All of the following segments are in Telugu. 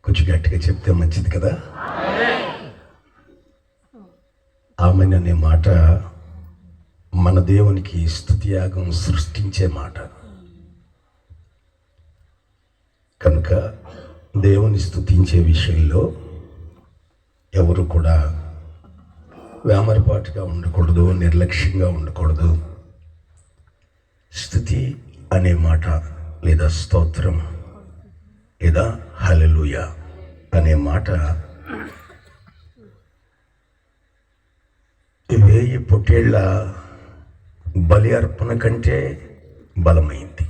కొంచెం గట్టిగా చెప్తే మంచిది కదా. ఆమెన్ అనే మాట మన దేవునికి స్తుతియాగం సృష్టించే మాట కనుక దేవుని స్తుతించే విషయంలో ఎవరు కూడా వేమరపాటుగా ఉండకూడదు, నిర్లక్ష్యంగా ఉండకూడదు. స్తుతి అనే మాట లేదా స్తోత్రం లేదా హల్లెలూయా అనే మాట 1000 పొట్టేళ్ల బలి అర్పణ కంటే బలమైంది.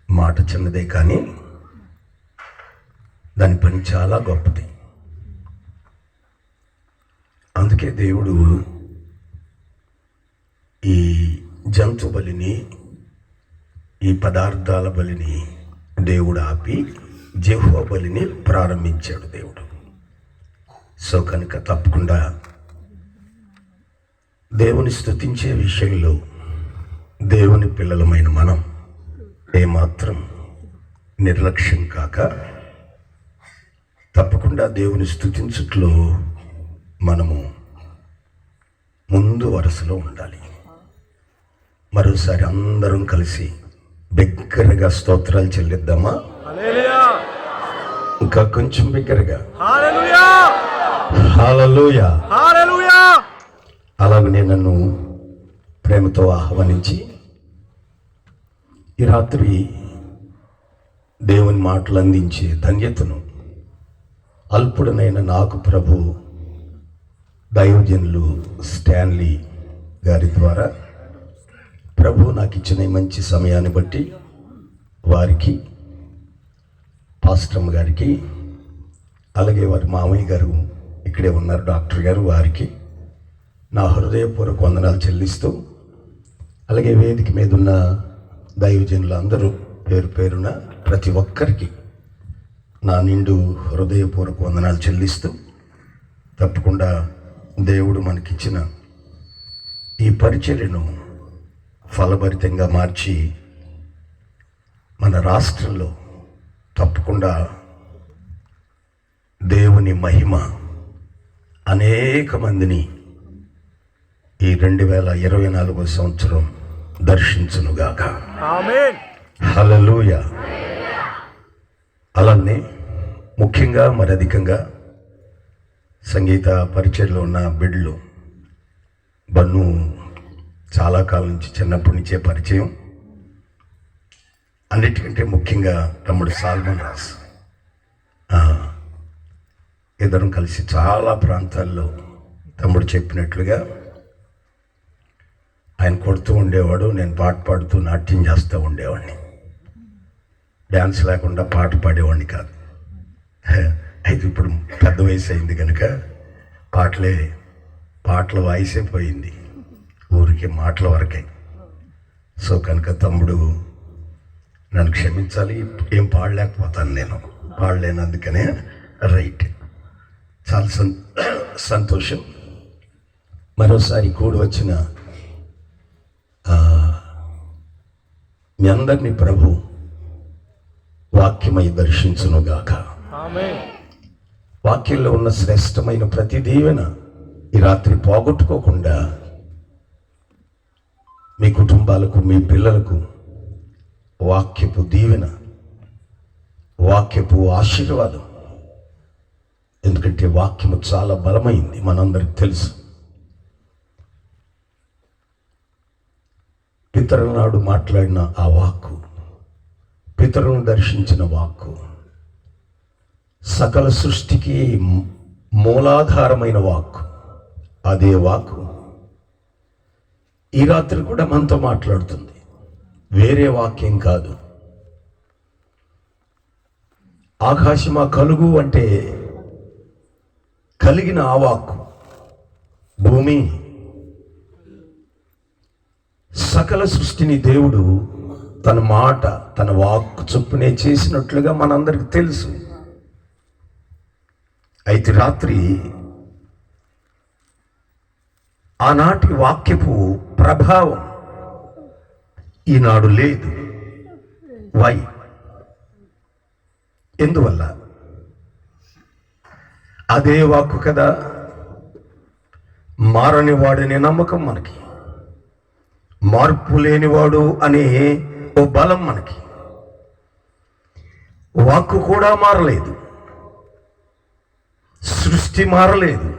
మాట చిన్నదే కానీ దాని పని చాలా గొప్పది. అందుకే దేవుడు ఈ జంతు బలిని, ఈ పదార్థాల బలిని దేవుడు ఆపి యెహోవా బలిని ప్రారంభించాడు దేవుడు. సో కనుక తప్పకుండా దేవుని స్తుతించే విషయంలో దేవుని పిల్లలమైన మనం ఏమాత్రం నిర్లక్ష్యం కాక తప్పకుండా దేవుని స్తుతించుట్లో మనము ముందు వరుసలో ఉండాలి. మరోసారి అందరం కలిసి బిగ్గరగా స్తోత్రాలు చెల్లిద్దామా? ఇంకా కొంచెం బిగ్గరగా హల్లెలూయా హల్లెలూయా హల్లెలూయా. అలాగనే నన్ను ప్రేమతో ఆహ్వానించి ఈ రాత్రి దేవుని మాటలు అందించే ధన్యతను అల్పుడనైన నాకు ప్రభు దైవజనులు స్టాన్లీ గారి ద్వారా ప్రభు నాకు ఇచ్చిన మంచి సమయాన్ని బట్టి వారికి, పాస్టర్ గారికి, అలాగే వారి మామయ్య గారు ఇక్కడే ఉన్నారు, డాక్టర్ గారు, వారికి నా హృదయపూర్వక వందనాలు చెల్లిస్తూ, అలాగే వేదిక మీద ఉన్న దైవజనులు అందరూ పేరు పేరున ప్రతి ఒక్కరికి నా నిండు హృదయపూర్వక వందనాలు చెల్లిస్తూ, తప్పకుండా దేవుడు మనకిచ్చిన ఈ పరిచర్యను ఫలభరితంగా మార్చి మన రాష్ట్రంలో తప్పకుండా దేవుని మహిమ అనేక మందిని ఈ 2024 సంవత్సరం దర్శించునుగాక. ఆమేన్. హల్లెలూయా. అలానే ముఖ్యంగా మరి అధికంగా సంగీత పరిచయలో ఉన్న బిడ్డలు, బన్ను చాలా కాలం నుంచి చిన్నప్పటి నుంచే పరిచయం. అన్నిటికంటే ముఖ్యంగా తమ్ముడు సాల్మన్ రాస్, ఇద్దరం కలిసి చాలా ప్రాంతాల్లో తమ్ముడు చెప్పినట్లుగా ఆయన కొడుతూ ఉండేవాడు, నేను పాట పాడుతూ నాట్యం చేస్తూ ఉండేవాడిని. డ్యాన్స్ లేకుండా పాట పాడేవాడిని కాదు. అయితే ఇప్పుడు పెద్ద వయసు అయింది కనుక పాటల వాయిసే పోయింది, ఊరికి మాటల వరకే. సో కనుక తమ్ముడు నన్ను క్షమించాలి, ఏం పాడలేకపోతాను, నేను పాడలేను, అందుకనే రైట్. చాలా సంతోషం. మరోసారి కూడి వచ్చిన మీ అందరినీ ప్రభు వాక్యమై దర్శించునుగాక. ఆమేన్. వాక్యంలో ఉన్న శ్రేష్టమైన ప్రతి దీవెన ఈ రాత్రి పోగొట్టుకోకుండా మీ కుటుంబాలకు, మీ పిల్లలకు వాక్యపు దీవెన, వాక్యపు ఆశీర్వాదం. ఎందుకంటే వాక్యము చాలా బలమైంది, మనందరికి తెలుసు. పితరుల నాడు మాట్లాడిన ఆ వాక్కు, పితరులను దర్శించిన వాక్కు, సకల సృష్టికి మూలాధారమైన వాక్కు. అదే వాక్కు ఈ రాత్రి కూడా మనతో మాట్లాడుతుంది, వేరే వాక్యం కాదు. ఆకాశమా కలుగు అంటే కలిగిన ఆ వాక్కు, భూమి, సకల సృష్టిని దేవుడు తన మాట, తన వాక్కు చొప్పునే చేసినట్లుగా మనందరికి తెలుసు. అయితే రాత్రి ఆనాటి వాక్యపు ప్రభావం ఈనాడు లేదు. వై? ఎందువల్ల? అదే వాక్కు కదా, మారని వాడిని నమ్మకం మనకి, మార్పు లేనివాడు అనే ఓ బలం మనకి. వాక్కు కూడా మారలేదు, సృష్టి మారలేదు.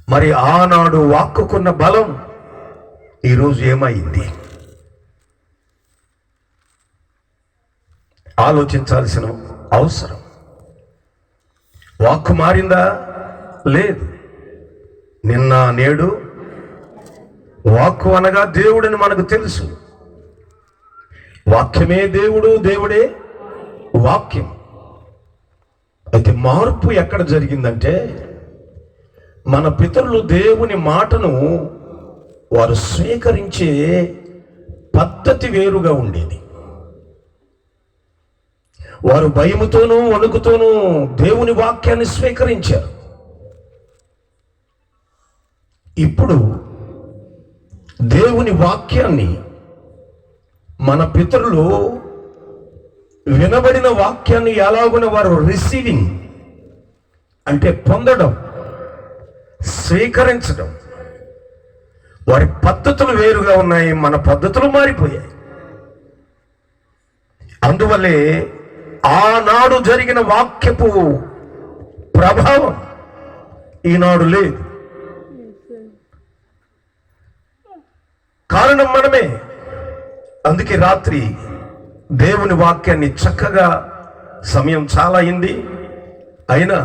మరి ఆనాడు వాక్కుకున్న బలం ఈరోజు ఏమైంది? ఆలోచించాల్సిన అవసరం. వాక్కు మారిందా? లేదు. నిన్న నేడు వాక్కు అనగా దేవుడని మనకు తెలుసు. వాక్యమే దేవుడు, దేవుడే వాక్యం. అయితే మార్పు ఎక్కడ జరిగిందంటే, మన పితరులు దేవుని మాటను వారు స్వీకరించే పద్ధతి వేరుగా ఉండేది. వారు భయముతోనూ వణుకుతోనూ దేవుని వాక్యాన్ని స్వీకరించారు. ఇప్పుడు దేవుని వాక్యాన్ని మన పితరులు వినబడిన వాక్యాన్ని ఎలాగున వారు రిసీవింగ్ అంటే పొందడం, స్వీకరించడం, వారి పద్ధతులు వేరుగా ఉన్నాయి, మన పద్ధతులు మారిపోయాయి. అందువల్లే ఆనాడు జరిగిన వాక్యపు ప్రభావం ఈనాడు లేదు. కారణం మనమే. అందుకే రాత్రి దేవుని వాక్యాన్ని చక్కగా, సమయం చాలా అయింది అయినా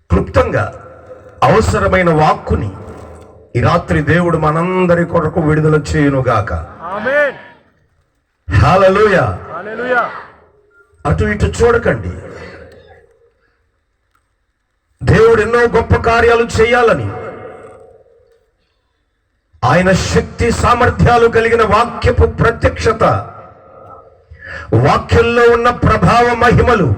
క్లుప్తంగా అవసరమైన వాక్కుని ఈ రాత్రి దేవుడు మనందరి కొరకు విడుదల చేయునుగాక. ఆమేన్. హల్లెలూయా. హల్లెలూయా. అటు ఇటు చూడకండి. దేవుడు ఎన్నో గొప్ప కార్యాలు చేయాలని, ఆయన శక్తి సామర్థ్యాలు కలిగిన వాక్యపు ప్రత్యక్షత, వాక్యంలో ఉన్న ప్రభావ మహిమలు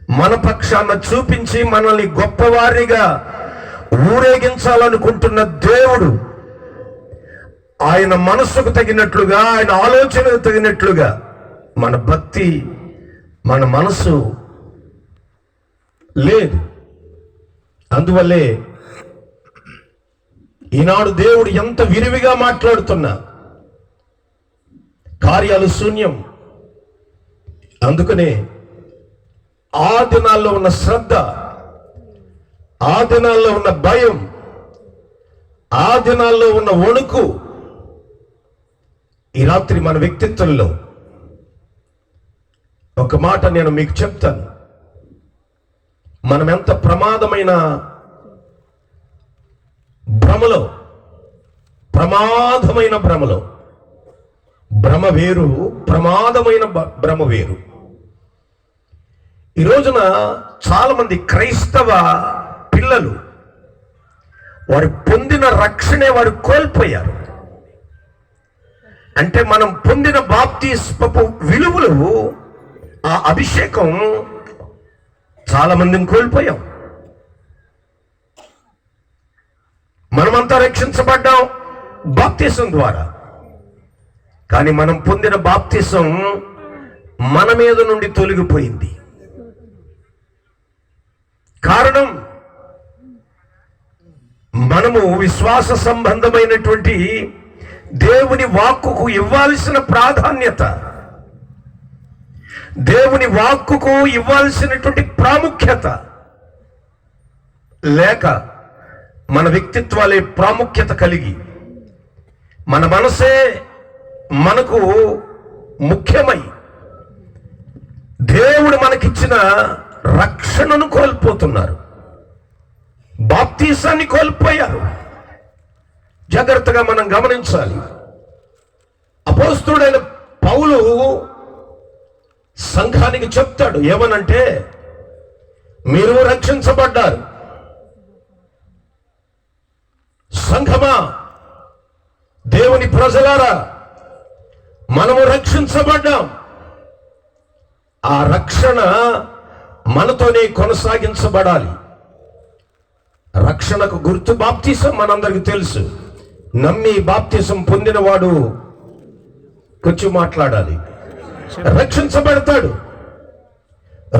మన పక్షాన చూపించి మనల్ని గొప్పవారిగా ఊరేగించాలనుకుంటున్న దేవుడు ఆయన మనసుకు తగినట్లుగా, ఆయన ఆలోచనకు తగినట్లుగా మన భక్తి, మన మనసు లేదు. అందువల్లే ఈనాడు దేవుడు ఎంత విరివిగా మాట్లాడుతున్నా కార్యాలు శూన్యం. అందుకనే ఆ దినాల్లో ఉన్న శ్రద్ధ, ఆ దినాల్లో ఉన్న భయం, ఆ దినాల్లో ఉన్న వణుకు ఈ రాత్రి మన వ్యక్తిత్వంలో ఒక మాట నేను మీకు చెప్తాను. మనం ఎంత ప్రమాదమైన భ్రమలో, భ్రమ వేరు, ప్రమాదమైన భ్రమ వేరు. ఈ రోజున చాలా మంది క్రైస్తవ పిల్లలు వారు పొందిన రక్షణే వారు కోల్పోయారు. అంటే మనం పొందిన బాప్తిస్మపు విలువలు, ఆ అభిషేకం చాలా మందిని కోల్పోయాం. మనమంతా రక్షించబడ్డాం బాప్తిసం ద్వారా, కానీ మనం పొందిన బాప్తిసం మన మీద నుండి తొలగిపోయింది. కారణం, మనము విశ్వాస సంబంధమైనటువంటి దేవుని వాక్కుకు ఇవ్వాల్సిన ప్రాధాన్యత, దేవుని వాక్కుకు ఇవ్వాల్సినటువంటి ప్రాముఖ్యత లేక, మన వ్యక్తిత్వాలే ప్రాముఖ్యత కలిగి, మన మనసే మనకు ముఖ్యమై దేవుడు మనకిచ్చిన రక్షణను కోల్పోతున్నారు, బాప్తీసాన్ని కోల్పోయారు. జాగ్రత్తగా మనం గమనించాలి. అపోస్తలుడైన పౌలు సంఘానికి చెప్తాడు ఏమనంటే, మీరు రక్షించబడ్డారు. సంఘమా, దేవుని ప్రజలారా, మనము రక్షించబడ్డాం. ఆ రక్షణ మనతోనే కొనసాగించబడాలి. రక్షణకు గుర్తు బాప్తిసం మనందరికి తెలుసు. నమ్మి బాప్తిసం పొందినవాడు కొంచెం మాట్లాడాలి. రక్షించబడతాడు.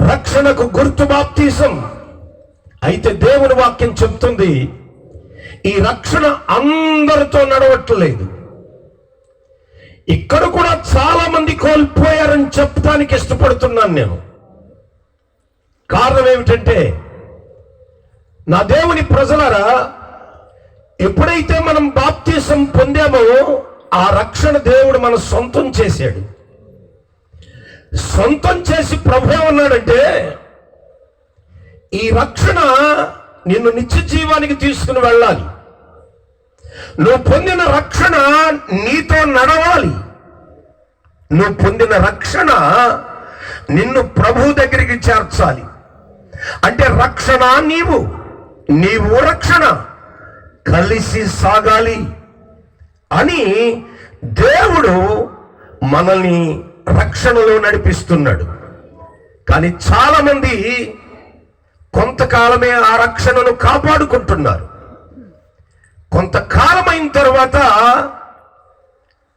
రక్షణకు గుర్తు బాప్తిసం. అయితే దేవుని వాక్యం చెప్తుంది, ఈ రక్షణ అందరితో నడవట్లేదు. ఇక్కడ కూడా చాలా మంది కోల్పోయారని చెప్పడానికి ఇష్టపడుతున్నాను నేను. కారణం ఏమిటంటే, నా దేవుని ప్రజలారా, ఎప్పుడైతే మనం బాప్తిసం పొందామో ఆ రక్షణ దేవుడు మన సొంతం చేశాడు. సొంతం చేసి ప్రభు ఏమన్నాడంటే, ఈ రక్షణ నిన్ను నిత్య జీవానికి తీసుకుని వెళ్ళాలి. నువ్వు పొందిన రక్షణ నీతో నడవాలి. నువ్వు పొందిన రక్షణ నిన్ను ప్రభు దగ్గరికి చేర్చాలి. అంటే రక్షణ నీవు రక్షణ కలిసి సాగాలి అని దేవుడు మనల్ని రక్షణలో నడిపిస్తున్నాడు. కానీ చాలా మంది కొంతకాలమే ఆ రక్షణను కాపాడుకుంటున్నారు. కొంతకాలం అయిన తర్వాత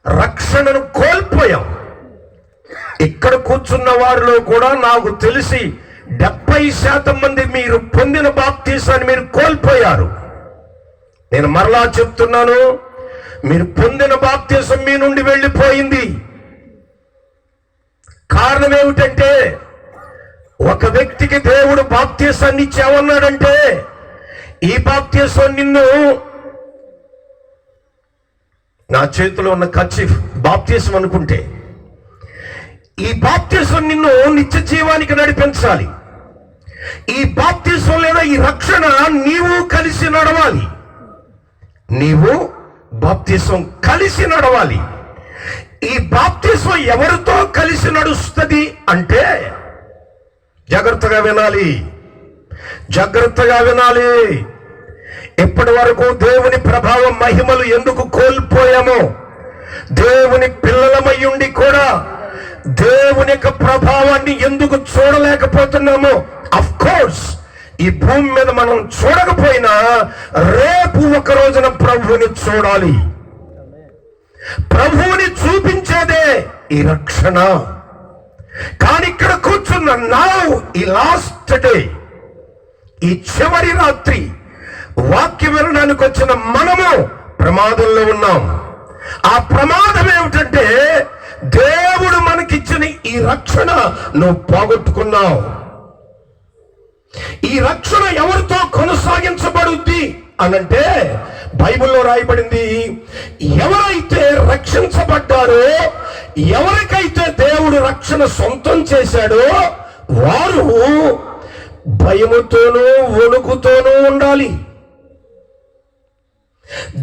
రక్షణను కోల్పోయాం. ఇక్కడ కూర్చున్న వారిలో కూడా నాకు తెలిసి 70% మంది మీరు పొందిన బాప్తీసాన్ని మీరు కోల్పోయారు. నేను మరలా చెప్తున్నాను, మీరు పొందిన బాప్తీసం మీ నుండి వెళ్ళిపోయింది. కారణం ఏమిటంటే, ఒక వ్యక్తికి దేవుడు బాప్తీసాన్ని ఇచ్చి ఏమన్నాడంటే, ఈ బాప్తీసం నిన్ను, నా చేతిలో ఉన్న కర్చీఫ్ బాప్తీసం అనుకుంటే, ఈ బాప్తీసం నిన్ను నిత్య జీవానికి నడిపించాలి. ఈ బాప్తీసం లేదా ఈ రక్షణ నీవు కలిసి నడవాలి. నీవు బాప్తీసం కలిసి నడవాలి. ఈ బాప్తీసం ఎవరితో కలిసి నడుస్తుంది అంటే, జాగ్రత్తగా వినాలి, జాగ్రత్తగా వినాలి. ఇప్పటి వరకు దేవుని ప్రభావం మహిమలు ఎందుకు కోల్పోయామో, దేవుని పిల్లలమై ఉండి కూడా దేవుని యొక్క ప్రభావాన్ని ఎందుకు చూడలేకపోతున్నామో, అఫ్ కోర్స్ ఈ భూమి మీద మనం చూడకపోయినా రేపు ఒక రోజున ప్రభువుని చూడాలి. ప్రభువుని చూపించేదే ఈ రక్షణ. కానీ ఇక్కడ కూర్చున్న ఈ లాస్ట్ డే, ఈ చివరి రాత్రి వాక్యం వినడానికి వచ్చిన మనము ప్రమాదంలో ఉన్నాం. ఆ ప్రమాదం ఏమిటంటే, దేవుడు మనకిచ్చిన ఈ రక్షణ నువ్వు పోగొట్టుకున్నావు. ఈ రక్షణ ఎవరితో కొనసాగించబడుద్ది అనంటే, బైబిల్లో రాయబడింది, ఎవరైతే రక్షించబడ్డారో, ఎవరికైతే దేవుడు రక్షణ సొంతం చేశాడో వారు భయముతోనూ వణుకుతోనూ ఉండాలి.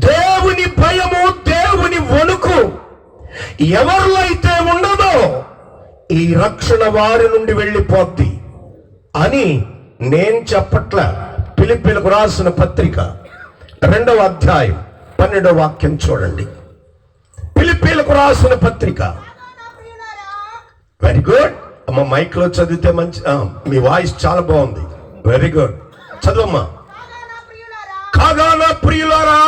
దేవుని భయము, దేవుని వణుకు ఎవరిలో అయితే ఉండదో ఈ రక్షణ వారి నుండి వెళ్ళిపోద్ది అని నేను చెప్పట్ల. ఫిలిప్పీలకు రాసిన పత్రిక 2వ అధ్యాయం 12వ వాక్యం చూడండి. ఫిలిప్పీలకు రాసిన పత్రిక. వెరీ గుడ్ అమ్మ, మైక్ లో చదివితే మంచి, మీ వాయిస్ చాలా బాగుంది. వెరీ గుడ్, చదవమ్మా. కాగా నా ప్రియులారా,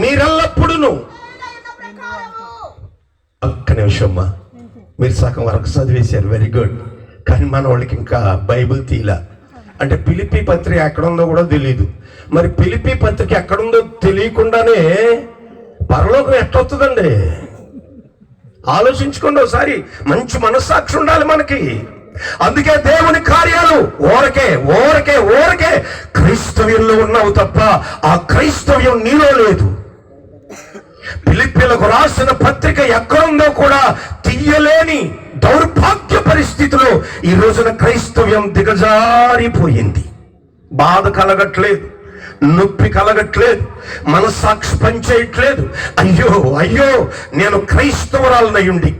మీరెల్లప్పుడూ, ఒక్క నిమిషం అమ్మా, మీరు సగం వరకు చదివేశారు. Very good. కానీ మన వాళ్ళకి ఇంకా బైబిల్ తీలా. అంటే ఫిలిప్పీ పత్రిక ఎక్కడుందో కూడా తెలియదు. మరి ఫిలిప్పీ పత్రిక ఎక్కడుందో తెలియకుండానే పరలోకం ఎట్టొస్తుందండి? ఆలోచించుకోండి ఒకసారి. మంచి మనస్సాక్షి ఉండాలి మనకి. అందుకే దేవుని కార్యాలు ఊరకే క్రైస్తవ్యంలో ఉన్నావు తప్ప ఆ క్రైస్తవ్యం నీలో లేదు. ఫిలిప్పీలకు రాసిన పత్రిక ఎక్కడుందో కూడా తీయలేని దౌర్భాగ్య పరిస్థితిలో ఈ రోజున క్రైస్తవ్యం దిగజారిపోయింది. బాధ కలగట్లేదు, నొప్పి కలగట్లేదు, మనస్సాక్షి పనిచేయట్లేదు. అయ్యో నేను క్రైస్తవునయ్యుండి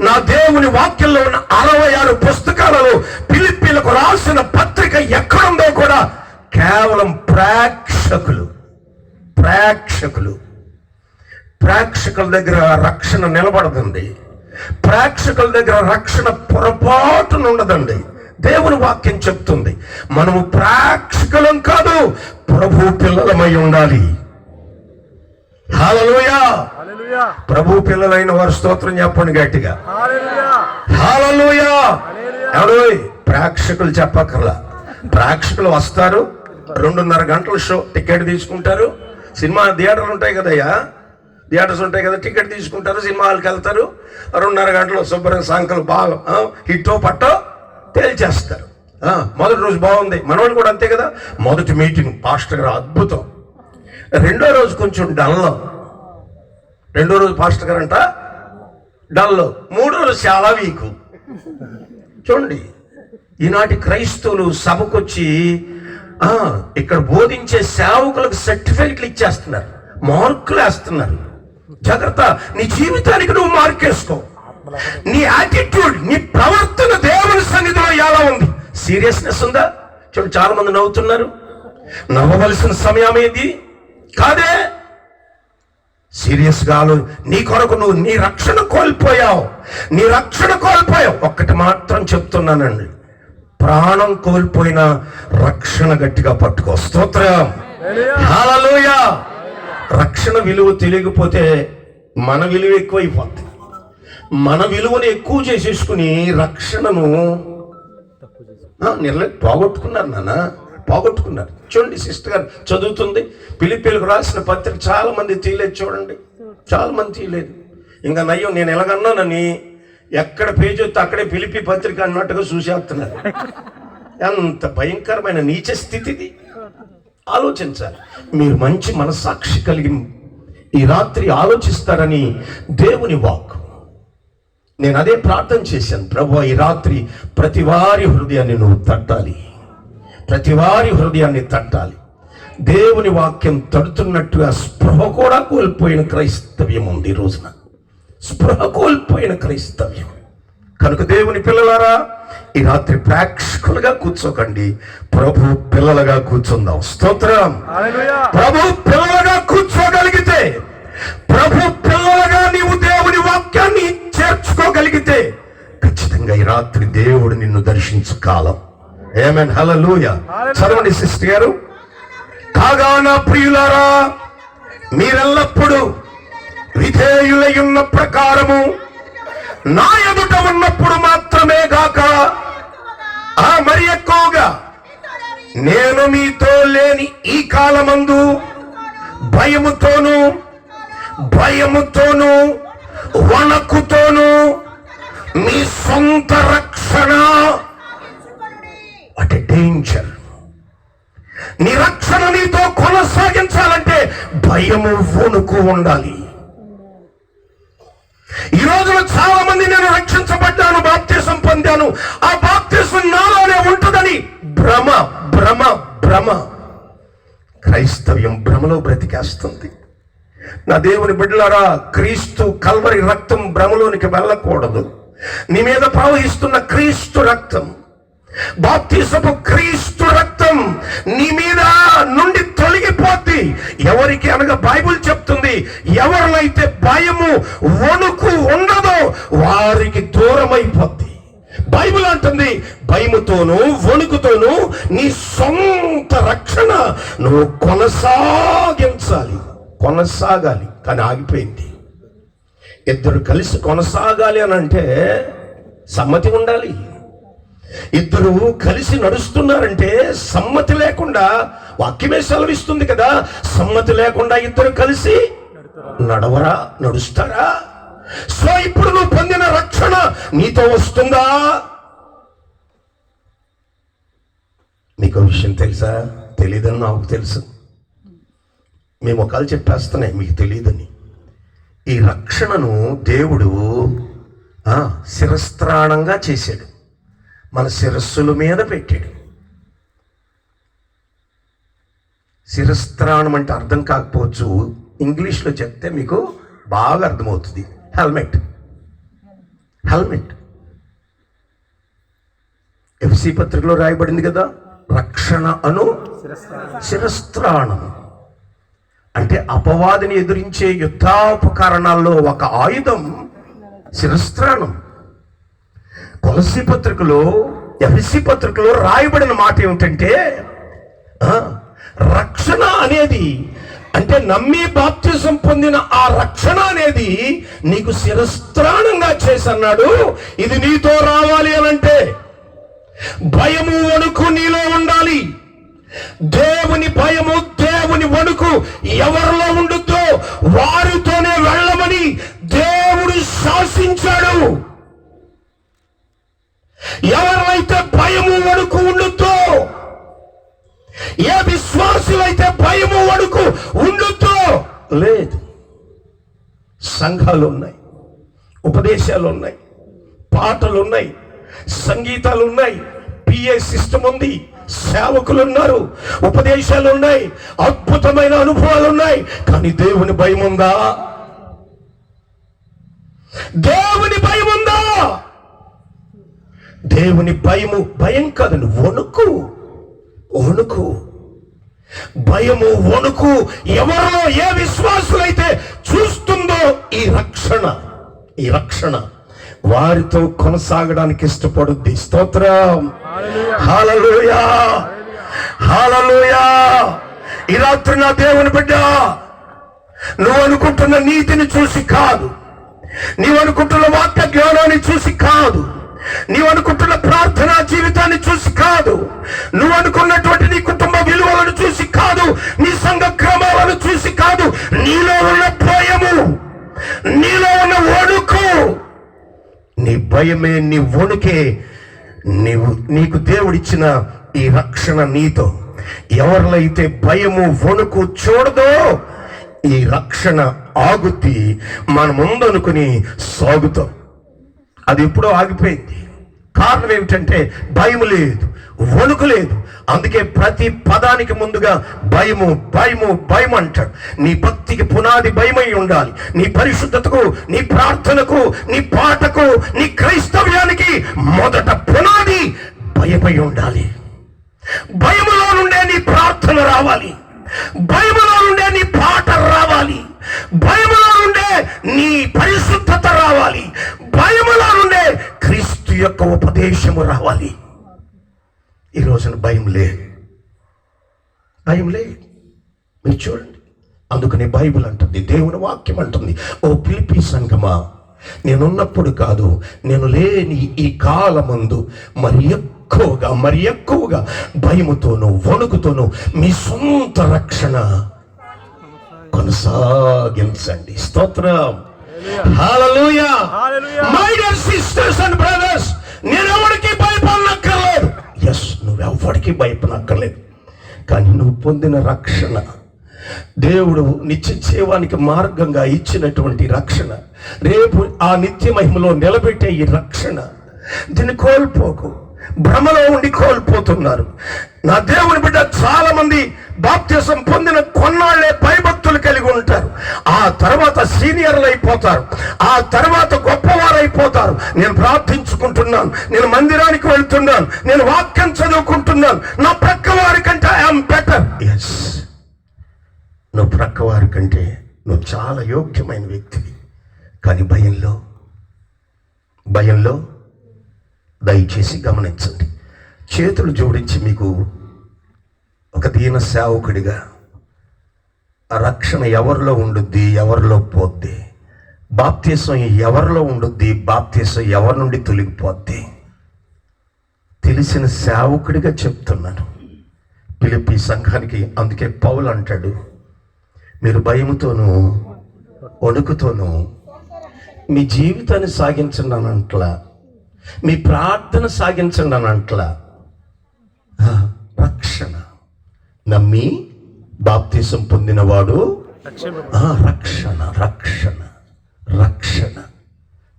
నా దేవుని వాక్యంలో ఉన్న 66 పుస్తకాలలో ఫిలిప్పీలకు రాసిన పత్రిక ఎక్కడుందో కూడా కేవలం ప్రేక్షకుల దగ్గర రక్షణ నిలబడదండి. ప్రేక్షకుల దగ్గర రక్షణ పొరపాటున ఉండదండి. దేవుని వాక్యం చెప్తుంది, మనము ప్రేక్షకులం కాదు, ప్రభు పిల్లలమై ఉండాలి. హల్లెలూయా. ప్రభు పిల్లలైన వారు స్తోత్రం చెప్పండి గట్టిగా. హల్లెలూయా. ఎవరు ప్రేక్షకులు చెప్పక్కర్లా, ప్రేక్షకులు వస్తారు, 2.5 గంటల షో, టికెట్ తీసుకుంటారు. సినిమా థియేటర్లు ఉంటాయి కదయ్యా, థియేటర్స్ ఉంటాయి కదా, టికెట్ తీసుకుంటారు, సినిమా హాల్కి వెళ్తారు. 2.5 గంటలు శుభ్రంగా సాయంకాలం బాగా హిట్టో పట్టో తేల్చేస్తారు. మొదటి రోజు బాగుంది, మనవాళ్ళు కూడా అంతే కదా. మొదటి మీటింగ్ పాస్టర్ గారు అద్భుతం, 2వ రోజు కొంచెం డల్లో, 2వ రోజు పాస్టర్ గారు అంట డల్లో, 3వ రోజు చాలా వీకు. చూడండి, ఈనాటి క్రైస్తవులు సభకొచ్చి ఇక్కడ బోధించే సేవకులకు సర్టిఫికెట్లు ఇచ్చేస్తున్నారు, మార్కులు వేస్తున్నారు. జాగ్రత్త, నీ జీవితానికి నువ్వు మార్కేసుకో. నీ యాటిట్యూడ్, నీ ప్రవర్తన దేవుని సన్నిధిలో ఎలా ఉంది? సీరియస్నెస్ ఉందా? చూడండి, చాలా మంది నవ్వుతున్నారు. నవ్వవలసిన సమయం ఏది కాదే. సీరియస్గా నీ కొరకు నువ్వు నీ రక్షణ కోల్పోయావు, నీ రక్షణ కోల్పోయావు. ఒక్కటి మాత్రం చెప్తున్నానండి, ప్రాణం కోల్పోయిన రక్షణ గట్టిగా పట్టుకో. స్తోత్రం, హల్లెలూయా. రక్షణ విలువ తెలియకపోతే మన విలువ ఎక్కువైపోతుంది. మన విలువను ఎక్కువ చేసేసుకుని రక్షణను పోగొట్టుకున్నారు నాన్న, పోగొట్టుకున్నారు. చూడండి, సిస్టర్ గారు చదువుతుంది, ఫిలిప్పీలకు రాసిన పత్రిక చాలా మంది తీయలేదు. చూడండి, చాలా మంది తీయలేదు. ఇంకా నయ్యం, నేను ఎలాగన్నానని ఎక్కడ పేజీ వస్తే అక్కడే ఫిలిప్పీ పత్రిక అన్నట్టుగా చూసేస్తున్నారు. ఎంత భయంకరమైన నీచ స్థితిది. ఆలోచించాలి. మీరు మంచి మనస్సాక్షి కలిగి ఈ రాత్రి ఆలోచిస్తారని దేవుని వాక్. నేను అదే ప్రార్థన చేశాను, ప్రభువా ఈ రాత్రి ప్రతి వారి హృదయాన్ని నువ్వు తట్టాలి, ప్రతి వారి హృదయాన్ని తట్టాలి. దేవుని వాక్యం తడుతున్నట్టుగా స్పృహ కూడా కోల్పోయిన క్రైస్తవ్యం ఉంది ఈ రోజున, స్పృహ కోల్పోయిన క్రైస్తవ్యం. కనుక దేవుని పిల్లలారా, ఈ రాత్రి ప్రేక్షకులుగా కూర్చోకండి, ప్రభు పిల్లలుగా కూర్చుందాం. స్తోత్రం. ప్రభు పిల్లలుగా కూర్చోగలిగితే, ప్రభు పిల్లలుగా నీవు దేవుని వాక్యాన్ని చేర్చుకోగలిగితే ఖచ్చితంగా ఈ రాత్రి దేవుడు నిన్ను దర్శించు కాలం. ఆమేన్, హల్లెలూయా. చదవండి సిస్టర్ గారు. కాగా నా ప్రియులారా, మీరెల్లప్పుడూ విధేయులై ఉన్న ప్రకారము నా ఎదుట ఉన్నప్పుడు మాత్రమే గాక మరి ఎక్కువగా నేను మీతో లేని ఈ కాలమందు భయముతోను వణకుతోను మీ సొంత రక్షణ. What a danger. నీ రక్షణ నీతో కొనసాగించాలంటే భయము వణుకు ఉండాలి. ఈ రోజున చాలా మంది నేను రక్షించబడ్డాను, బాప్తిసం పొందాను, ఆ బాప్తిసం నాలోనే ఉంటుందని భ్రమ భ్రమ భ్రమ. క్రైస్తవ్యం భ్రమలో బ్రతికేస్తుంది. నా దేవుని బిడ్డలారా, క్రీస్తు కల్వరి రక్తం భ్రమలోనికి వెళ్ళకూడదు. నీ మీద ప్రవహిస్తున్న క్రీస్తు రక్తం, బాప్తిసపు క్రీస్తు రక్తం నీ మీద నుండి తొలగిపోద్ది. ఎవరికి అనగా బైబిల్ చెప్తుంది, ఎవరినైతే భయము వణుకు ఉండదో వారికి దూరం అయిపోద్ది. బైబిల్ అంటుంది, భయముతోను వణుకుతోను నీ సొంత రక్షణ నువ్వు కొనసాగాలి. కానీ ఆగిపోయింది. ఇద్దరు కలిసి కొనసాగాలి అని అంటే సమ్మతి ఉండాలి. ఇద్దరు కలిసి నడుస్తున్నారంటే సమ్మతి లేకుండా, వాక్యమే సెలవిస్తుంది కదా, సమ్మతి లేకుండా ఇద్దరు కలిసి నడుస్తారా? సో ఇప్పుడు నువ్వు పొందిన రక్షణ నీతో వస్తుందా? మీకు విషయం తెలుసా? తెలియదని నాకు తెలుసు. మేము ఒకళ్ళు చెప్పేస్తున్నాయి, మీకు తెలియదని. ఈ రక్షణను దేవుడు శిరస్త్రాణంగా చేశాడు, మన శిరస్సుల మీద పెట్టాడు. శిరస్త్రాణం అంటే అర్థం కాకపోవచ్చు, ఇంగ్లీష్లో చెప్తే మీకు బాగా అర్థమవుతుంది. హెల్మెట్. ఎఫ్సి పత్రికలో రాయబడింది కదా, రక్షణ అను శిరస్త్రాణం. అంటే అపవాదిని ఎదిరించే యుద్ధాపకరణాల్లో ఒక ఆయుధం శిరస్త్రాణం. కొలస్సీ పత్రికలో, ఎఫెసీ పత్రికలో రాయబడిన మాట ఏమిటంటే, రక్షణ అనేది అంటే నమ్మి బాప్తిసం పొందిన ఆ రక్షణ అనేది నీకు శిరస్త్రాణంగా చేసన్నాడు. ఇది నీతో రావాలి అనంటే భయము వణుకు నీలో ఉండాలి. దేవుని భయము, దేవుని వణుకు ఎవరిలో ఉండుద్దో వారితోనే వెళ్ళమని దేవుడు శాసించాడు. ఎవరైతే భయము వణుకు ఉండుద్దో, ఏ విశ్వాసులైతే భయము వణుకు ఉండుద్దో లేదు. సంఘాలు ఉన్నాయి, ఉపదేశాలు ఉన్నాయి, పాటలు ఉన్నాయి, సంగీతాలు ఉన్నాయి, పిఏ సిస్టమ్ ఉంది, సేవకులు ఉన్నారు, ఉపదేశాలు ఉన్నాయి, అద్భుతమైన అనుభవాలు ఉన్నాయి. కానీ దేవుని భయం ఉందా? దేవుని భయం ఉందా? దేవుని భయము, భయం కాదండి, వణుకు. వణుకు, భయము, వణుకు ఎవరిలో ఏ విశ్వాసులైతే చూస్తుందో ఈ రక్షణ వారితో కొనసాగడానికి ఇష్టపడుద్ది. స్తోత్రం, హల్లెలూయా, హల్లెలూయా. ఈ రాత్రి నా దేవుని బిడ్డ, నువ్వు అనుకుంటున్న నీతిని చూసి కాదు, నీవు అనుకుంటున్న వాక్య జ్ఞానాన్ని చూసి కాదు, నీవు అనుకుంటున్న ప్రార్థనా జీవితాన్ని చూసి కాదు, నువ్వు అనుకున్నటువంటి నీ కుటుంబ విలువలను చూసి కాదు, నీ సంఘ క్రమాలను చూసి కాదు, నీలో ఉన్న భయము, నీలో ఉన్న వణుకు, నీ భయమే, నీ వణుకే నీకు దేవుడిచ్చిన ఈ రక్షణ. నీతో ఎవరిలో అయితే భయము వణుకు చూడదో ఈ రక్షణ ఆగుద్ది. మనం ముందనుకుని సాగుతాం. అది ఎప్పుడో ఆగిపోయింది. కారణం ఏమిటంటే భయం లేదు, వణుకు లేదు. అందుకే ప్రతి పదానికి ముందుగా భయము భయము భయం అంటాడు. నీ భక్తికి పునాది భయమై ఉండాలి. నీ పరిశుద్ధతకు, నీ ప్రార్థనకు, నీ పాటకు, నీ క్రైస్తవ్యానికి మొదట పునాది భయమై ఉండాలి. భయములో నుండే నీ ప్రార్థన రావాలి, భయములో నుండే నీ పాట రావాలి, భయములో నుండే నీ పరిశుద్ధత రావాలి, భయములో నుండే క్రీస్తు యొక్క ఉపదేశము రావాలి. ఈ రోజున భయం లేదు, భయం లేదు. మీరు చూడండి, అందుకని బైబిల్ అంటుంది, దేవుని వాక్యం అంటుంది, ఓ ఫిలిప్పీ సంఘమా, నేనున్నప్పుడు కాదు, నేను లేని ఈ కాలమందు మరి ఎక్కువగా భయముతోనూ వణుకుతోనూ మీ సొంత రక్షణ కొనసాగించండి. స్తోత్రం, hallelujah. My dear sisters and brothers, నేను ఎవరికి భయపడనక్కర్లేదు. ఎస్, నువ్వెవ్వడికి భయపడనక్కర్లేదు. కానీ నువ్వు పొందిన రక్షణ, దేవుడు నిత్య జీవానికి మార్గంగా ఇచ్చినటువంటి రక్షణ, రేపు ఆ నిత్య మహిమలో నిలబెట్టే ఈ రక్షణ, దీన్ని కోల్పోకు. భ్రమలో ఉండి కోల్పోతున్నారు. నా దేవుని బిడ్డ, చాలా మంది బాప్తిసం పొందిన కొన్నాళ్లే భయభక్తులు కలిగి ఉంటారు. ఆ తర్వాత సీనియర్లు అయిపోతారు, ఆ తర్వాత గొప్పవారు అయిపోతారు. నేను ప్రార్థించుకుంటున్నాను, నేను మందిరానికి వెళ్తున్నాను, నేను వాక్యం చదువుకుంటున్నాను, నా ప్రక్క వారి కంటే ఐఎమ్ బెటర్. ఎస్, నువ్వు ప్రక్క వారి కంటే నువ్వు చాలా యోగ్యమైన వ్యక్తివి. కానీ భయంలో దయచేసి గమనించండి. చేతులు జోడించి మీకు ఒక దీన సేవకుడిగా, ఆ రక్షణ ఎవరిలో ఉండుద్ది, ఎవరిలో పోద్ది, బాప్తీసం ఎవరిలో ఉండుద్ది, బాప్తీసం ఎవరి నుండి తొలగిపోద్ది తెలిసిన సేవకుడిగా చెప్తున్నాను ఫిలిప్పీ సంఘానికి. అందుకే పౌలు అంటాడు, మీరు భయముతోనూ వణుకుతోనూ మీ జీవితాన్ని సాగించండి అని అంటలా, మీ ప్రార్థన సాగించండి అని అంటలా. రక్షణ నమ్మి బాప్తిసం పొందినవాడు రక్షణ.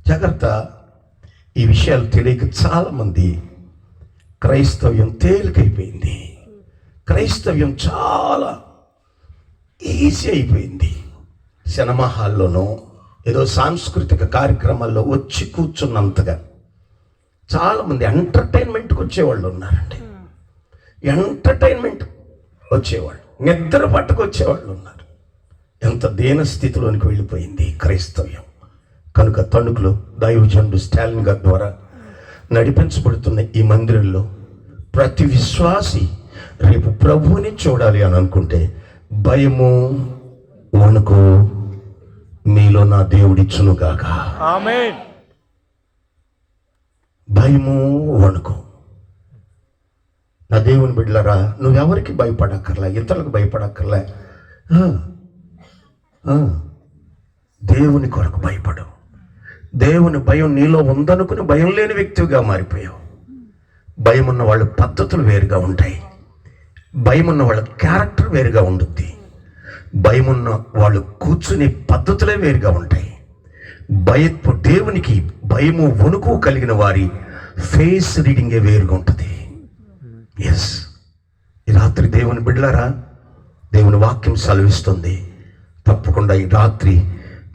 జాగ్రత్త, ఈ విషయాలు తెలియక చాలా మంది క్రైస్తవ్యం తేలికైపోయింది. క్రైస్తవ్యం చాలా ఈజీ అయిపోయింది. సినిమా హాల్లోనో ఏదో సాంస్కృతిక కార్యక్రమాల్లో వచ్చి కూర్చున్నంతగా చాలామంది ఎంటర్టైన్మెంట్కి వచ్చేవాళ్ళు ఉన్నారండి. ఎంటర్టైన్మెంట్ వచ్చేవాళ్ళు, నిద్ర పట్టుకు వచ్చేవాళ్ళు ఉన్నారు. ఎంత దీన స్థితిలోనికి వెళ్ళిపోయింది క్రైస్తవ్యం. కనుక తణుకులో దైవజనుడు స్టాలిన్ గారి ద్వారా నడిపించబడుతున్న ఈ మందిరంలో ప్రతి విశ్వాసి రేపు ప్రభువుని చూడాలి అని అనుకుంటే భయము వణుకు మీలో నా దేవుడిచ్చునుగాక. ఆమేన్. భయము వణుకు నా దేవుని బిడ్డలారా, నువ్వెవరికి భయపడక్కర్లే, ఇతరులకు భయపడక్కర్లే. దేవుని కొరకు భయపడు. దేవుని భయం నీలో ఉందనుకుని భయం లేని వ్యక్తిగా మారిపోయావు. భయం ఉన్న వాళ్ళ పద్ధతులు వేరుగా ఉంటాయి. భయం ఉన్న వాళ్ళ క్యారెక్టర్ వేరుగా ఉంటుంది. భయం ఉన్న వాళ్ళు కూర్చునే పద్ధతులే వేరుగా ఉంటాయి. దేవునికి భయము వణుకు కలిగిన వారి ఫేస్ రీడింగే వేరుగా ఉంటుంది. ఎస్, ఈ రాత్రి దేవుని బిడ్డలారా, దేవుని వాక్యం సెలవిస్తుంది, తప్పకుండా ఈ రాత్రి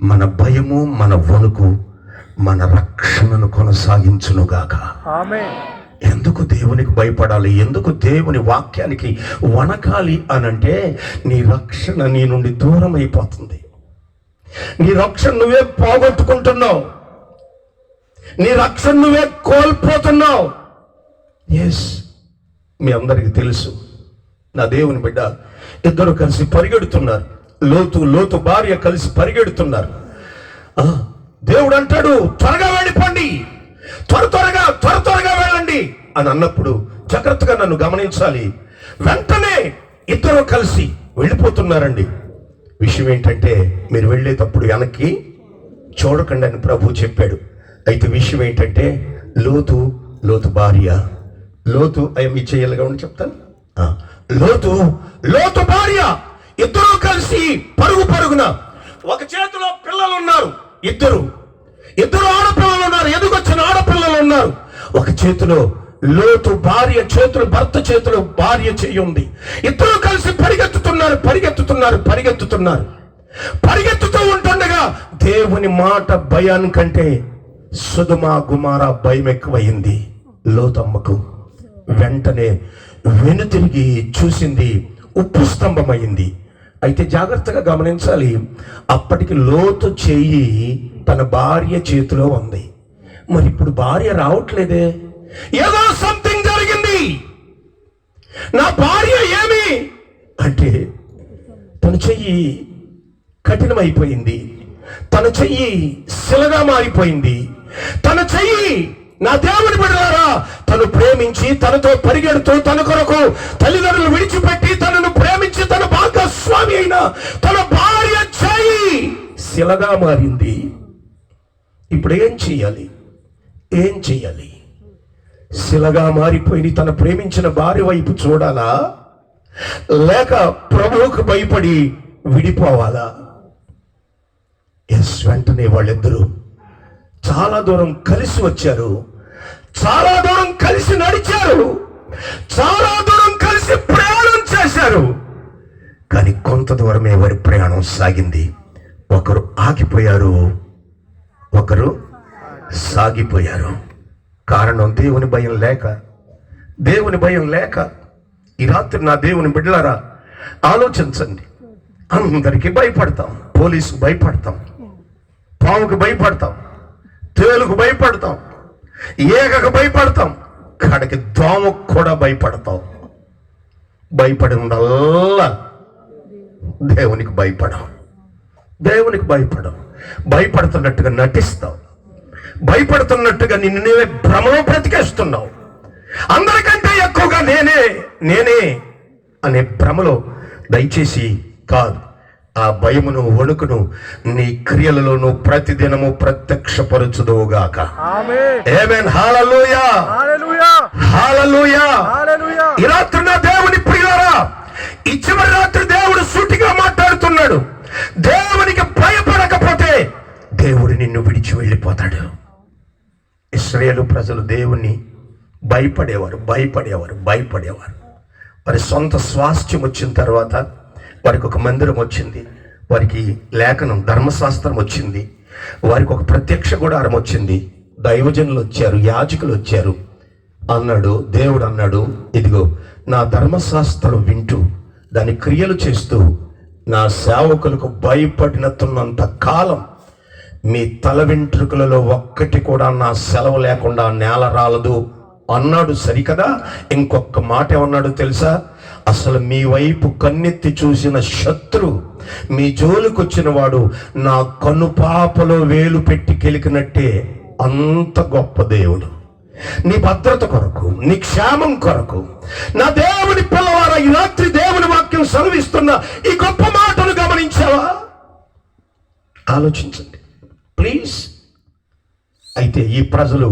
మన భయము, మన వణుకు మన రక్షణను కొనసాగించునుగాక. ఆమేన్. ఎందుకు దేవునికి భయపడాలి, ఎందుకు దేవుని వాక్యానికి వణకాలి అనంటే, నీ రక్షణ నీ నుండి దూరం అయిపోతుంది. నీ రక్షణ నువ్వే పోగొట్టుకుంటున్నావు. నీ రక్షణ నువ్వే కోల్పోతున్నావు. ఎస్, మీ అందరికీ తెలుసు, నా దేవుని బిడ్డ ఇద్దరు కలిసి పరిగెడుతున్నారు. లోతు భార్య కలిసి పరిగెడుతున్నారు. దేవుడు అంటాడు, త్వరగా వెళ్ళిపోండి, త్వరగా వెళ్ళండి అని అన్నప్పుడు జాగ్రత్తగా నన్ను గమనించాలి. వెంటనే ఇద్దరు కలిసి వెళ్ళిపోతున్నారండి. విషయం ఏంటంటే, మీరు వెళ్ళేటప్పుడు వెనక్కి చూడకండి అని ప్రభు చెప్పాడు. అయితే విషయం ఏంటంటే, లోతు భార్య, లోతు మీ చేయలుగా ఉండి చెప్తాను. లోతు భార్య ఇద్దరు కలిసి పరుగున, ఒక చేతిలో పిల్లలు ఉన్నారు, ఇద్దరు ఆడపిల్లలు ఉన్నారు, ఎదుగొచ్చిన ఆడపిల్లలు ఉన్నారు. ఒక చేతిలో లోతు భార్య చేతులు, భర్త చేతిలో భార్య చేయి ఉంది. ఇద్దరు కలిసి పరిగెత్తుతూ ఉంటుండగా దేవుని మాట భయానికంటే సుధుమ గుమార భయం ఎక్కువయింది లోతమ్మకు. వెంటనే వెనుతిరిగి చూసింది, ఉప్పు స్తంభమైంది. అయితే జాగ్రత్తగా గమనించాలి, అప్పటికి లోతు చెయ్యి తన భార్య చేతిలో ఉంది. మరి ఇప్పుడు భార్య రావట్లేదే, ఏదో సంథింగ్ జరిగింది. నా భార్య ఏమి అంటే, తన చెయ్యి కఠినమైపోయింది, తన చెయ్యి శిలగా మారిపోయింది. తన చెయ్యి, నా దేవుని బిడ్డలారా, తను ప్రేమించి తనతో పరిగెడుతూ తన కొరకు తల్లిదండ్రులు విడిచిపెట్టి తనను ప్రేమించి తన భాగస్వామి అయిన తన భార్య చెయ్యి శిలగా మారింది. ఇప్పుడు ఏం చెయ్యాలి? శిలగా మారిపోయి తన ప్రేమించిన భార్య వైపు చూడాలా, లేక ప్రభువుకు భయపడి విడిపోవాలా? ఎస్, వెంటనే వాళ్ళిద్దరూ చాలా దూరం కలిసి వచ్చారు, చాలా దూరం కలిసి నడిచారు, చాలా దూరం కలిసి ప్రయాణం చేశారు. కానీ కొంత దూరమే వారి ప్రయాణం సాగింది. ఒకరు ఆగిపోయారు, ఒకరు సాగిపోయారు. కారణం దేవుని భయం లేక. ఈ రాత్రి నా దేవుని బిడ్డలారా, ఆలోచించండి. అందరికీ భయపడతాం, పోలీసుకు భయపడతాం, పాముకు భయపడతాం, తేలుకు భయపడతాం, ఏగకు భయపడతాం, కడకి దోమకు కూడా భయపడతాం. భయపడిందల్లా దేవునికి భయపడం. భయపడుతున్నట్టుగా నటిస్తావు, భయపడుతున్నట్టుగా నిన్ను నీవే భ్రమలో బ్రతికేస్తున్నావు. అందరికంటే ఎక్కువగా నేనే అనే భ్రమలో దయచేసి కాదు. ఆ భయమును, వణుకును నీ క్రియలలోనూ ప్రతిదినము ప్రత్యక్షపరచుదువుగాక. ఆమేన్. హల్లెలూయా. ఈ రాత్రి నా దేవుని ప్రియులారా, ఈ చివరి రాత్రి దేవుడు సూటిగా మాట్లాడుతున్నాడు. దేవునికి భయపడకపోతే దేవుడు నిన్ను విడిచి వెళ్ళిపోతాడు. ఇశ్రాయేలు ప్రజలు దేవుణ్ణి భయపడేవారు. వారి సొంత స్వాస్థ్యం వచ్చిన తర్వాత వారికి ఒక మందిరం వచ్చింది, వారికి లేఖనం ధర్మశాస్త్రం వచ్చింది, వారికి ఒక ప్రత్యక్ష గుడారం వచ్చింది, దైవజనులు వచ్చారు, యాజకులు వచ్చారు. దేవుడు అన్నాడు, ఇదిగో నా ధర్మశాస్త్రం వింటూ దాని క్రియలు చేస్తూ నా సేవకులకు భయపడినతున్నంత కాలం మీ తల వెంట్రుకలలో ఒక్కటి కూడా నా సెలవు లేకుండా నేల రాలదు అన్నాడు. సరికదా? ఇంకొక మాట ఏమన్నాడు తెలుసా? అసలు మీ వైపు కన్నెత్తి చూసిన శత్రు, మీ జోలికొచ్చిన వాడు నా కనుపాపలో వేలు పెట్టి కెలికినట్టే అంత గొప్ప దేవుడు. నీ భద్రత కొరకు, నీ క్షేమం కొరకు. నా దేవుని పిల్లవారా, ఈ రాత్రి దేవుని వాక్యం సెలవిస్తున్న ఈ గొప్ప మాటను గమనించావా? ఆలోచించండి ప్లీజ్. అయితే ఈ ప్రజలు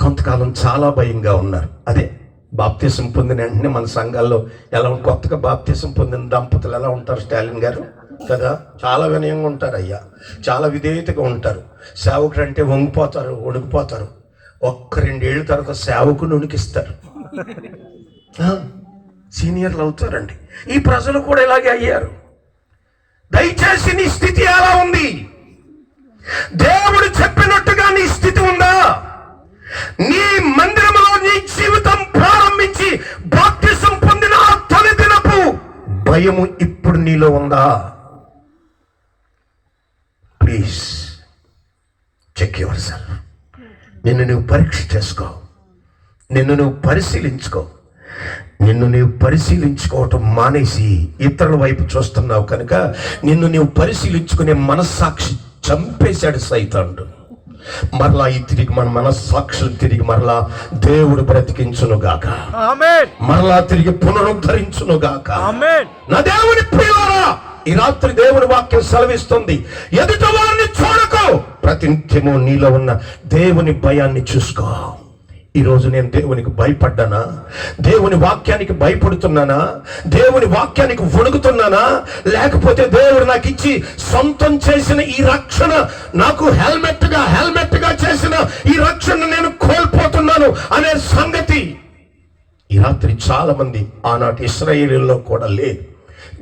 కొంతకాలం చాలా భయంగా ఉన్నారు. అదే బాప్తిసం పొందిన వెంటనే మన సంఘాల్లో ఎలా కొత్తగా బాప్తిసం పొందిన దంపతులు ఎలా ఉంటారు స్టాలిన్ గారు కదా, చాలా వినయంగా ఉంటారు అయ్యా, చాలా విధేయతగా ఉంటారు. సేవకుడు అంటే వంగిపోతారు, వణికిపోతారు. ఒక్క 2 ఏళ్ళ తర్వాత సేవకుని ఉనికిస్తారు, సీనియర్లు అవుతారండి. ఈ ప్రజలు కూడా ఇలాగే అయ్యారు. దయచేసి నీ స్థితి ఎలా ఉంది? దేవుడు చెప్పినట్టుగా నీ స్థితి ఉందా? నీ మందిరంలో నీ జీవితం ప్రారంభించి బాప్తిసం పొందిన ఆ తొలి దినపు భయము ఇప్పుడు నీలో ఉందా? Please check yourself. నిన్ను నువ్వు పరీక్ష చేసుకో, నిన్ను నువ్వు పరిశీలించుకో. నిన్ను నీవు పరిశీలించుకోవటం మానేసి ఇతరుల వైపు చూస్తున్నావు కనుక నిన్ను నీవు పరిశీలించుకునే మనస్సాక్షి చంపేశాడు సైతానుడు. మరలా ఈ తిరిగి మన మనస్సాక్షులు తిరిగి మరలా దేవుడు బ్రతికించునుగాక, మరలా తిరిగి పునరుద్ధరించునుగాక. నా దేవుని ప్రియులారా, ఈ రాత్రి దేవుని వాక్యం సెలవిస్తుంది, ఎదుట వారిని చూడకు, ప్రతినిత్యము నీలో ఉన్న దేవుని భయాన్ని చూసుకో. ఈరోజు నేను దేవునికి భయపడ్డానా? దేవుని వాక్యానికి భయపడుతున్నానా? దేవుని వాక్యానికి వణుకుతున్నానా? లేకపోతే దేవుడు నాకు ఇచ్చి సొంతం చేసిన ఈ రక్షణ, నాకు హెల్మెట్ గా చేసిన ఈ రక్షణ నేను కోల్పోతున్నాను అనే సంగతి ఈ రాత్రి చాలా మంది, ఆనాటి ఇశ్రాయేలులో కూడా లేదు.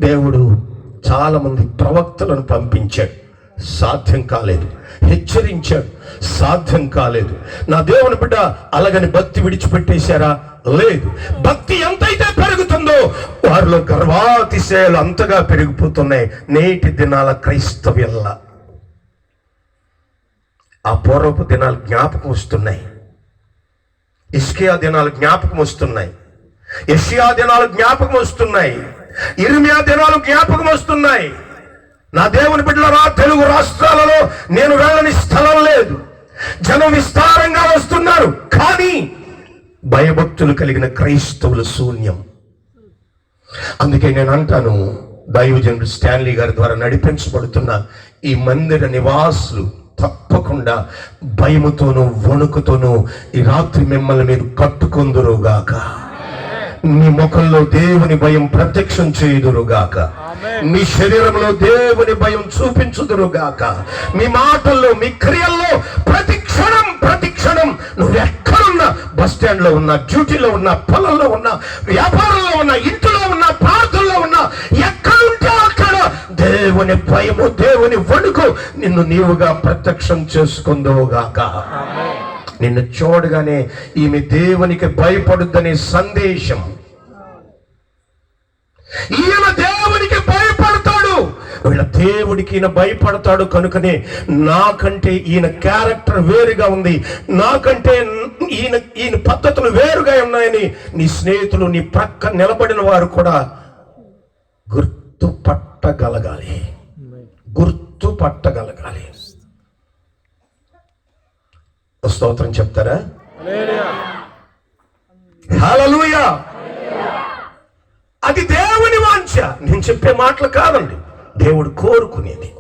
దేవుడు చాలా మంది ప్రవక్తలను పంపించాడు, సాధ్యం కాలేదు. హెచ్చరించాడు, సాధ్యం కాలేదు. నా దేవుని బిడ్డ అలాగని భక్తి విడిచిపెట్టేశారా? లేదు. భక్తి ఎంతైతే పెరుగుతుందో వారిలో గర్వాతిశయాలు అంతగా పెరిగిపోతున్నాయి. నేటి దినాల క్రైస్తవ్యంలా ఆ పూర్వపు దినాలు జ్ఞాపకం వస్తున్నాయి. ఇస్కియా దినాలు జ్ఞాపకం వస్తున్నాయి, యెషయా దినాలు జ్ఞాపకం వస్తున్నాయి, ఇర్మియా దినాలు జ్ఞాపకం వస్తున్నాయి. నా దేవుని బిడ్డలారా, తెలుగు రాష్ట్రాలలో నేను వెళ్ళని స్థలం లేదు. జనం విస్తారంగా వస్తున్నారు, కానీ భయభక్తులు కలిగిన క్రైస్తవులు శూన్యం. అందుకే నేను అంటాను, దైవజనుడు స్టాన్లీ గారి ద్వారా నడిపించబడుతున్న ఈ మందిర నివాసులు తప్పకుండా భయముతోనూ వణుకుతోనూ ఈ రాత్రి మిమ్మల్ని మీరు కట్టుకొందురుగాక. మీ ముఖంలో దేవుని భయం ప్రత్యక్షం చేయుదురుగాక. మీ శరీరంలో దేవుని భయం చూపించుదురుగాక. మీ మాటల్లో, మీ క్రియల్లో ప్రతి క్షణం నువ్వు ఎక్కడున్నా, బస్ స్టాండ్ లో ఉన్నా, డ్యూటీలో ఉన్నా, పొలంలో ఉన్నా, వ్యాపారంలో ఉన్నా, ఇంటిలో ఉన్నా, ప్రార్థనలో ఉన్నా, ఎక్కడుంటే అక్కడ దేవుని భయము, దేవుని వణుకు నిన్ను నీవుగా ప్రత్యక్షం చేసుకుందువుగాక. నిన్ను చూడగానే ఈమె దేవునికి భయపడుద్దనే సందేశం. ఈయన దేవునికి భయపడతాడు, వీళ్ళ దేవుడికి ఈయన భయపడతాడు కనుకనే నాకంటే ఈయన క్యారెక్టర్ వేరుగా ఉంది, నాకంటే ఈయన పద్ధతులు వేరుగా ఉన్నాయని నీ స్నేహితులు, నీ ప్రక్క నిలబడిన వారు కూడా గుర్తుపట్టగలగాలి. స్తోత్రం చెప్తారా? హల్లెలూయా. అది దేవుని వాంఛ, నేను చెప్పే మాటలు కాదండి, దేవుడు కోరుకునేది.